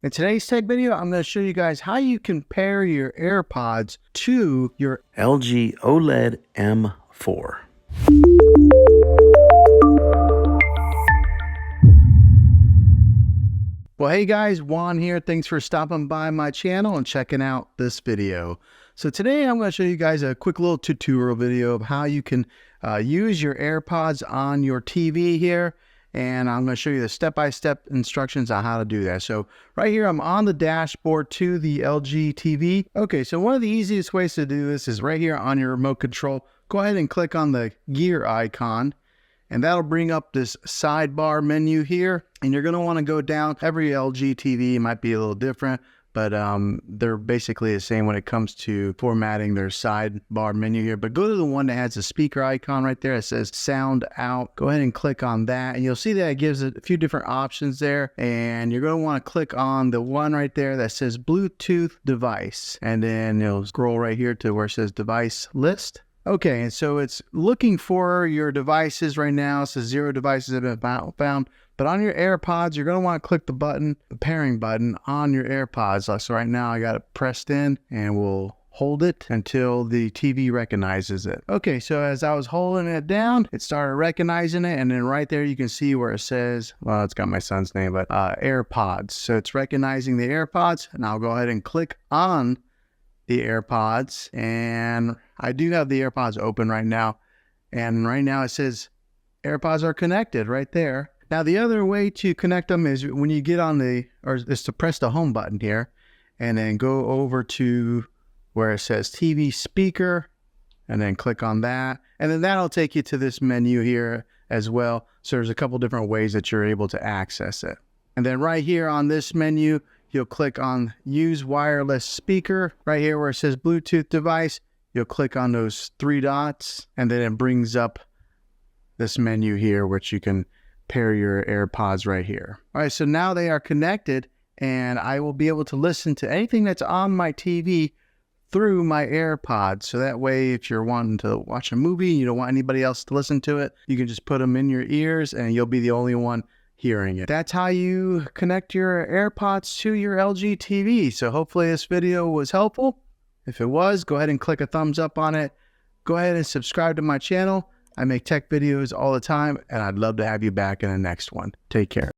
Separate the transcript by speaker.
Speaker 1: In today's tech video, I'm going to show you guys how you can pair your AirPods to your LG OLED M4. Well, hey guys, Juan here. Thanks for stopping by my channel and checking out this video. So today I'm going to show you guys a quick little tutorial video of how you can use your AirPods on your TV here. And I'm going to show you the step-by-step instructions on how to do that. So right here, I'm on the dashboard to the LG TV. Okay, so one of the easiest ways to do this is right here on your remote control. Go ahead and click on the gear icon, and that'll bring up this sidebar menu here. And you're going to want to go down. Every LG TV might be a little different, but they're basically the same when it comes to formatting their sidebar menu here. But go to the one that has the speaker icon right there. It says sound out. Go ahead and click on that, and you'll see that it gives it a few different options there. And you're going to want to click on the one right there that says Bluetooth device, and then you'll scroll right here to where it says device list. Okay, and so it's looking for your devices right now. It says 0 devices have been found. But on your AirPods, you're going to want to click the button, the pairing button on your AirPods. So right now I got it pressed in, and we'll hold it until the TV recognizes it. Okay, so as I was holding it down, it started recognizing it. And then right there, you can see where it says, well, it's got my son's name, but AirPods. So it's recognizing the AirPods. And I'll go ahead and click on the AirPods. And I do have the AirPods open right now. And right now it says AirPods are connected right there. Now, the other way to connect them is when you get on is to press the home button here and then go over to where it says TV speaker and then click on that. And then that'll take you to this menu here as well. So there's a couple different ways that you're able to access it. And then right here on this menu, you'll click on use wireless speaker right here where it says Bluetooth device. You'll click on those 3 dots, and then it brings up this menu here, which you can pair your AirPods right here. All right, so now they are connected, and I will be able to listen to anything that's on my TV through my AirPods. So that way, if you're wanting to watch a movie, you don't want anybody else to listen to it, you can just put them in your ears, and you'll be the only one hearing it. That's how you connect your AirPods to your LG TV. So hopefully this video was helpful. If it was, go ahead and click a thumbs up on it. Go ahead and subscribe to my channel. I make tech videos all the time, and I'd love to have you back in the next one. Take care.